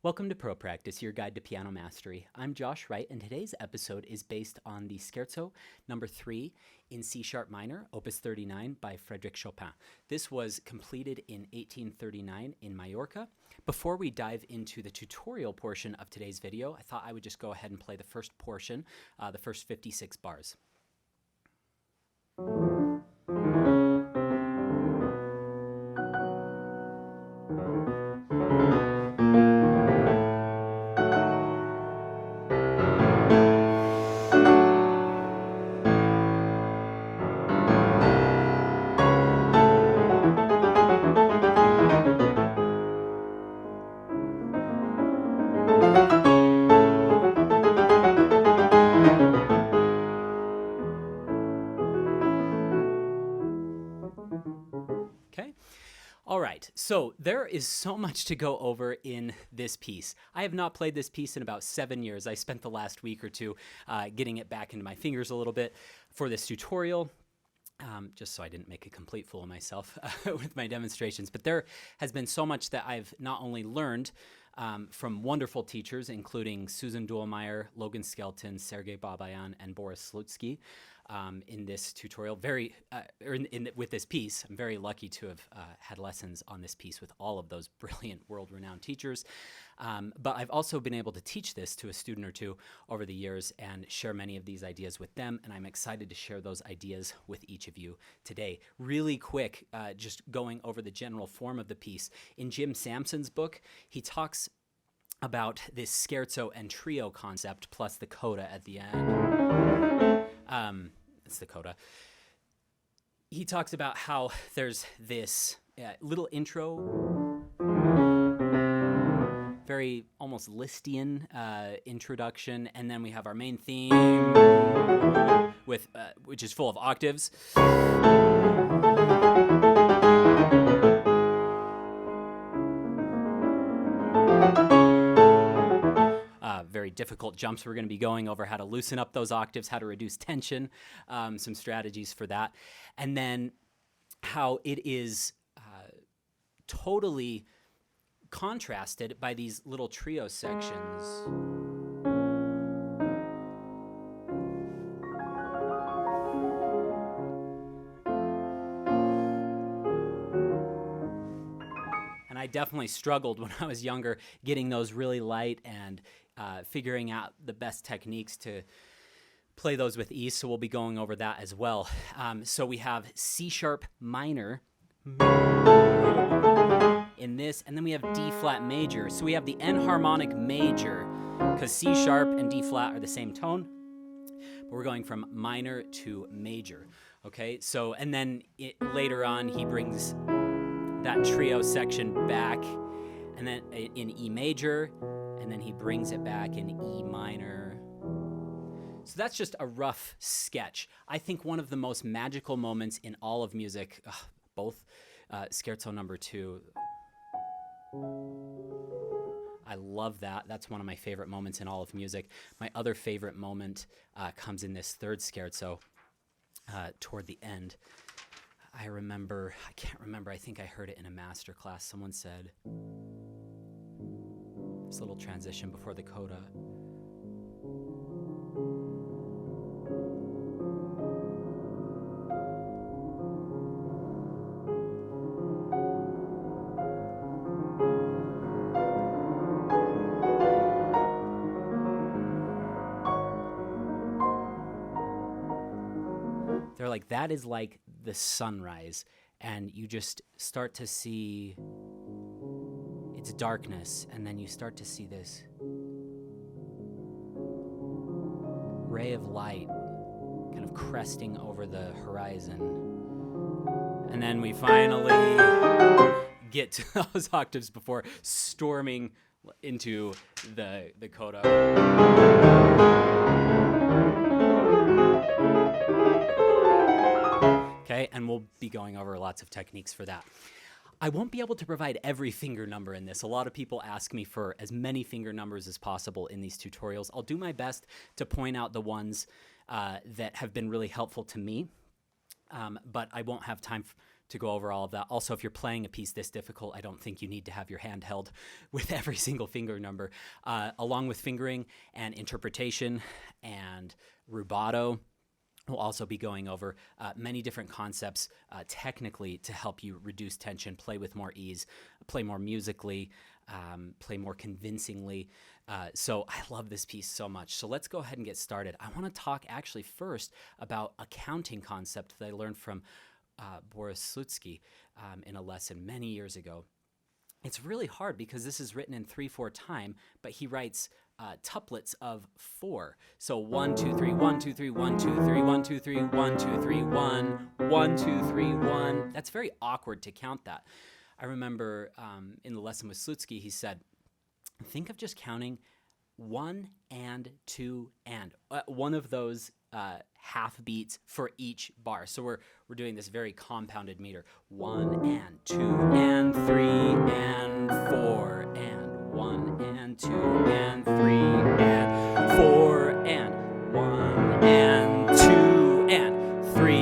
Welcome to Pro Practice, your guide to piano mastery. I'm Josh Wright, and today's episode is based on the Scherzo No.3 in C sharp minor, Opus 39 by Frédéric Chopin. This was completed in 1839 in Mallorca. Before we dive into the tutorial portion of today's video, I thought I would just go ahead and play the first portion, the first 56 bars. All right, so there is so much to go over in this piece. I have not played this piece in about 7 years. I spent the last week or two getting it back into my fingers a little bit for this tutorial, just so I didn't make a complete fool of myself with my demonstrations. But there has been so much that I've not only learned from wonderful teachers, including Susan Duhlmeyer, Logan Skelton, Sergei Babayan, and Boris Slutsky, in this tutorial, with this piece. I'm very lucky to have had lessons on this piece with all of those brilliant world-renowned teachers. But I've also been able to teach this to a student or two over the years and share many of these ideas with them, and I'm excited to share those ideas with each of you today. Really quick, just going over the general form of the piece. In Jim Sampson's book, he talks about this scherzo and trio concept plus the coda at the end. It's the coda. He talks about how there's this little intro, very almost Lisztian introduction, and then we have our main theme, which is full of octaves. Very difficult jumps. We're going to be going over how to loosen up those octaves, how to reduce tension, some strategies for that, and then how it is totally contrasted by these little trio sections. And I definitely struggled when I was younger getting those really light and figuring out the best techniques to play those with ease, so we'll be going over that as well. So we have C sharp minor in this, and then we have D flat major. So we have the enharmonic major, because C sharp and D flat are the same tone, but we're going from minor to major. Okay, so, and then later on he brings that trio section back, and then in E major, and then he brings it back in E minor. So that's just a rough sketch. I think one of the most magical moments in all of music, both Scherzo No.2, I love that. That's one of my favorite moments in all of music. My other favorite moment comes in this third scherzo toward the end. I can't remember, I think I heard it in a master class. Someone said, this little transition before the coda. They're like, that is like the sunrise, and you just start to see its darkness, and then you start to see this ray of light kind of cresting over the horizon. And then we finally get to those octaves before storming into the coda. Okay, and we'll be going over lots of techniques for that. I won't be able to provide every finger number in this. A lot of people ask me for as many finger numbers as possible in these tutorials. I'll do my best to point out the ones that have been really helpful to me, but I won't have time to go over all of that. Also, if you're playing a piece this difficult, I don't think you need to have your hand held with every single finger number. Along with fingering and interpretation and rubato, we'll also be going over many different concepts technically to help you reduce tension, play with more ease, play more musically, play more convincingly. So I love this piece so much. So let's go ahead and get started. I want to talk actually first about a counting concept that I learned from Boris Slutsky in a lesson many years ago. It's really hard because this is written in 3/4 time, but he writes tuplets of 4. So 1, 2, 3, 1, 2, 3, 1, 2, 3, 1, 2, 3, 1, 2, 3, 1, 1, 2, 3, 1. That's very awkward to count that. I remember in the lesson with Slutsky, he said, think of just counting 1 and 2 and one of those half beats for each bar. So we're doing this very compounded meter. 1 and 2 and 3 and 4 and 1 and 2 and 3 and 4 and 1 and 2 and 3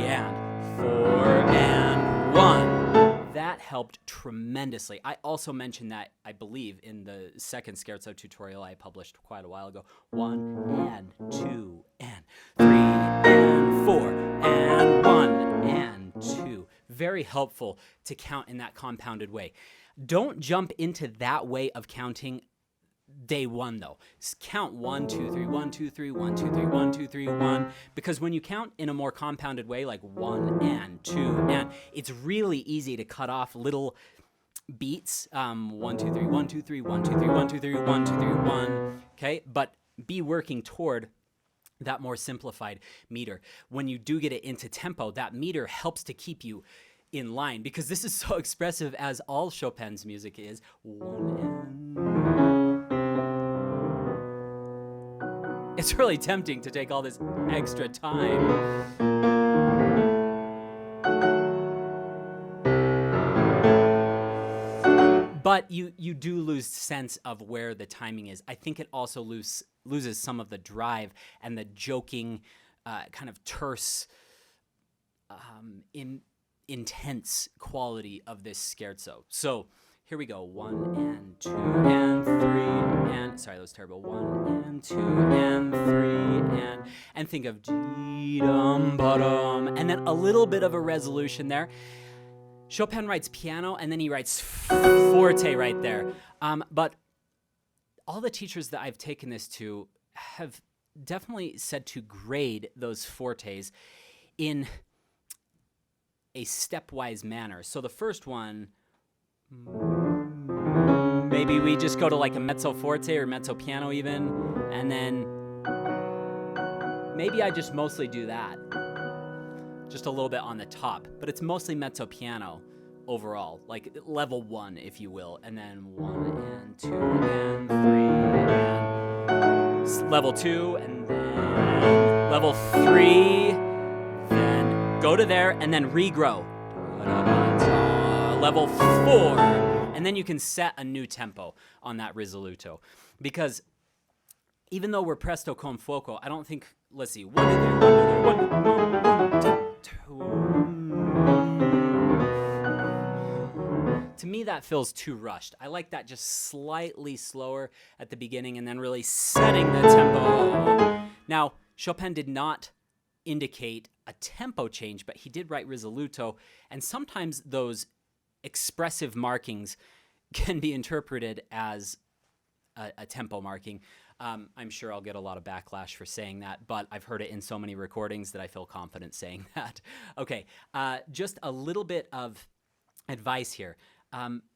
and 4 and 1. That helped tremendously. I also mentioned that, I believe, in the second Scherzo tutorial I published quite a while ago. 1 and 2 and 3 and 4 and 1 and 2. Very helpful to count in that compounded way. Don't jump into that way of counting day one, though. Count 1, 2, 3, 1, 2, 3, 1, 2, 3, 1, 2, 3, 1. Because when you count in a more compounded way, like 1 and 2 and, it's really easy to cut off little beats. 1, 2, 3, 1, 2, 3, 1, 2, 3, 1, 2, 3, 1, 2, 3, 1. Okay, but be working toward that more simplified meter. When you do get it into tempo, that meter helps to keep you in line, because this is so expressive, as all Chopin's music is. 1 and... It's really tempting to take all this extra time. But you do lose sense of where the timing is. I think it also loses some of the drive and the joking, kind of terse, intense quality of this scherzo. So here we go. 1 and 2 and 3 and... Sorry, that was terrible. 1 and 2 and 3 and think of dee-dum-ba-dum, and then a little bit of a resolution there. Chopin writes piano, and then he writes forte right there. But all the teachers that I've taken this to have definitely said to grade those fortes in a stepwise manner. So the first one, maybe we just go to like a mezzo forte or mezzo piano even, and then maybe I just mostly do that. Just a little bit on the top, but it's mostly mezzo piano overall, like level 1, if you will, and then 1 and 2 and 3 and level 2, and then level 3, then go to there, and then regrow. Level 4, and then you can set a new tempo on that risoluto, because even though we're presto con fuoco, I don't think, let's see, 1, 2. To me, that feels too rushed. I like that just slightly slower at the beginning and then really setting the tempo. Now, Chopin did not indicate a tempo change, but he did write risoluto, and sometimes those expressive markings can be interpreted as a tempo marking. I'm sure I'll get a lot of backlash for saying that, but I've heard it in so many recordings that I feel confident saying that. Okay, just a little bit of advice here.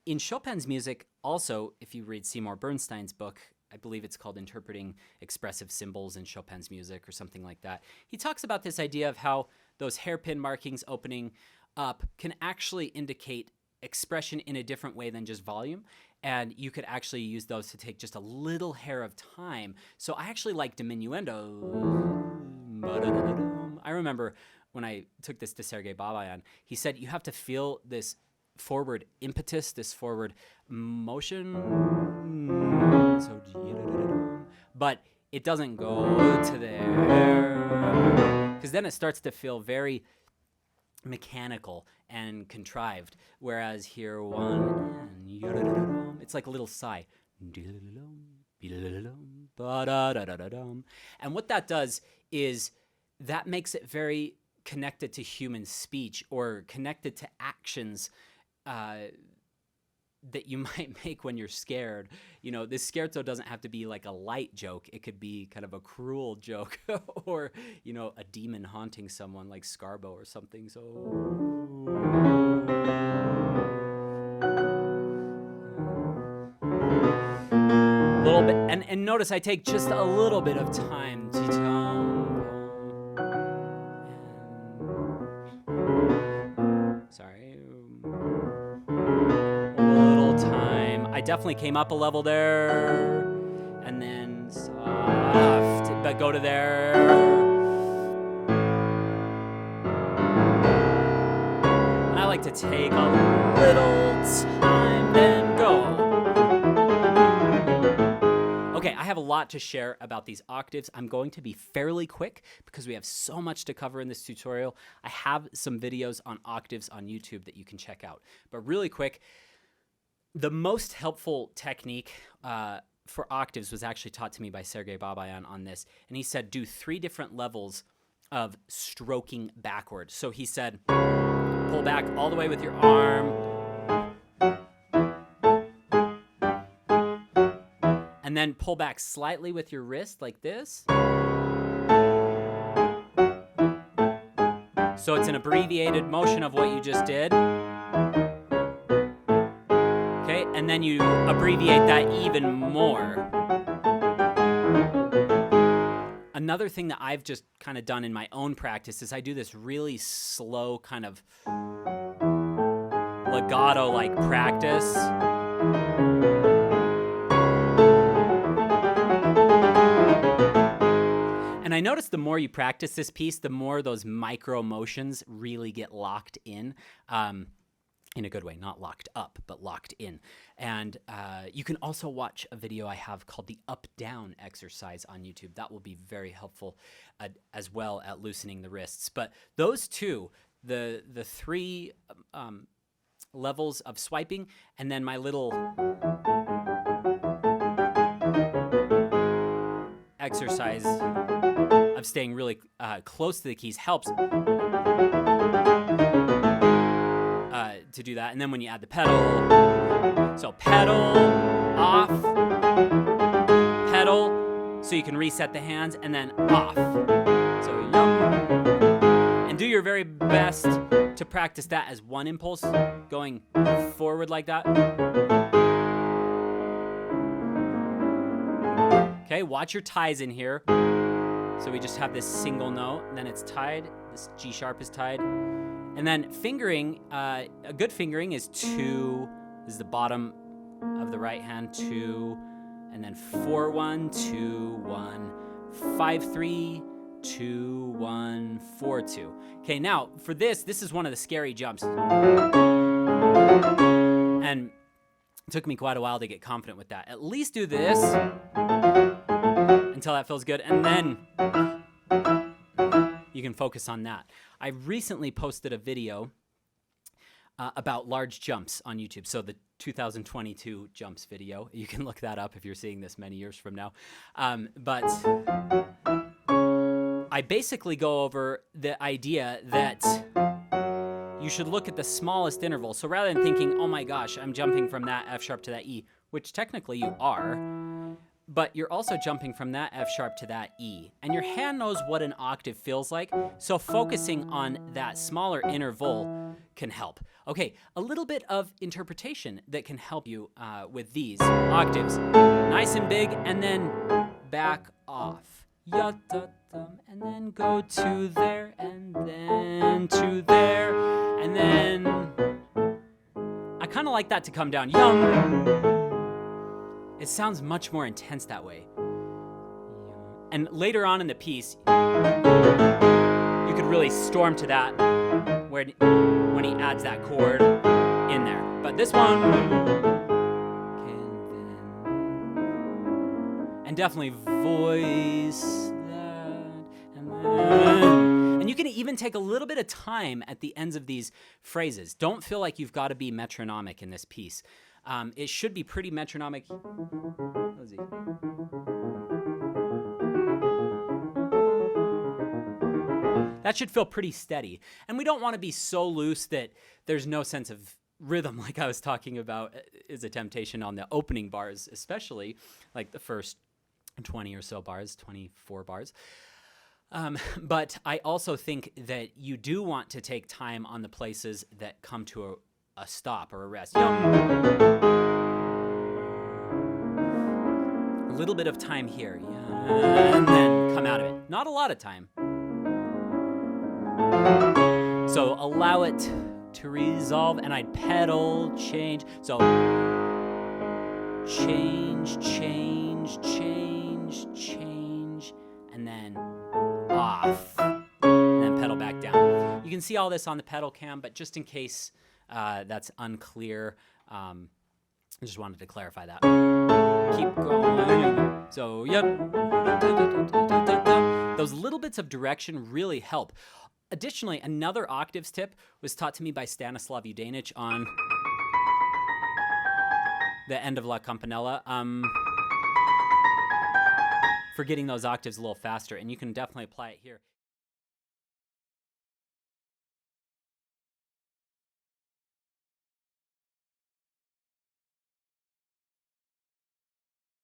In Chopin's music, also, if you read Seymour Bernstein's book, I believe it's called Interpreting Expressive Symbols in Chopin's Music or something like that, he talks about this idea of how those hairpin markings opening up can actually indicate expression in a different way than just volume, and you could actually use those to take just a little hair of time. So I actually like diminuendo. I remember when I took this to Sergei Babayan, he said you have to feel this forward impetus, this forward motion, so, but it doesn't go to there, because then it starts to feel very mechanical and contrived, whereas here one, and it's like a little sigh. And what that does is that makes it very connected to human speech or connected to actions that you might make when you're scared. You know, this scherzo doesn't have to be like a light joke. It could be kind of a cruel joke or, you know, a demon haunting someone like Scarbo or something. So a little bit, and notice I take just a little bit of time to sorry. I definitely came up a level there, and then soft, but go to there. And I like to take a little time, then go. Okay, I have a lot to share about these octaves. I'm going to be fairly quick because we have so much to cover in this tutorial. I have some videos on octaves on YouTube that you can check out. But really quick, the most helpful technique for octaves was actually taught to me by Sergei Babayan on this. And he said, do 3 different levels of stroking backward. So he said, pull back all the way with your arm. And then pull back slightly with your wrist like this. So it's an abbreviated motion of what you just did. And then you abbreviate that even more. Another thing that I've just kind of done in my own practice is I do this really slow kind of legato-like practice. And I notice the more you practice this piece, the more those micro motions really get locked in a good way, not locked up, but locked in. And you can also watch a video I have called the up-down exercise on YouTube. That will be very helpful as well at loosening the wrists. But those two, the 3 levels of swiping, and then my little exercise of staying really close to the keys helps to do that. And then when you add the pedal, so pedal, off, pedal, so you can reset the hands, and then off. So and do your very best to practice that as one impulse, going forward like that. Okay, watch your ties in here. So we just have this single note, and then it's tied. This G sharp is tied. And then fingering, a good fingering is 2, this is the bottom of the right hand, 2, and then 4-1, 2-1, 5-3, 2-1, 4-2. Okay, now for this is one of the scary jumps. And it took me quite a while to get confident with that. At least do this until that feels good, and then you can focus on that. I recently posted a video about large jumps on YouTube. So the 2022 jumps video. You can look that up if you're seeing this many years from now. But I basically go over the idea that you should look at the smallest interval. So rather than thinking, oh my gosh, I'm jumping from that F sharp to that E, which technically you are, but you're also jumping from that F sharp to that E. And your hand knows what an octave feels like, so focusing on that smaller interval can help. Okay, a little bit of interpretation that can help you with these octaves. Nice and big, and then back off. Ya-da-dum, and then go to there, and then to there, and then I kind of like that to come down. Yum. It sounds much more intense that way. And later on in the piece, you could really storm to that when he adds that chord in there. But this one, and definitely voice that, and you can even take a little bit of time at the ends of these phrases. Don't feel like you've got to be metronomic in this piece. It should be pretty metronomic. Let's see. That should feel pretty steady. And we don't want to be so loose that there's no sense of rhythm, like I was talking about is a temptation on the opening bars, especially like the first 20 or so bars, 24 bars. But I also think that you do want to take time on the places that come to a stop or a rest. A little bit of time here, and then come out of it. Not a lot of time. So allow it to resolve, and I'd pedal, change. So change, change, change, change, and then off, and then pedal back down. You can see all this on the pedal cam, but just in case that's unclear, I just wanted to clarify that. Keep going. So, yep. Those little bits of direction really help. Additionally, another octaves tip was taught to me by Stanislav Udanich on the end of La Campanella. For getting those octaves a little faster, and you can definitely apply it here.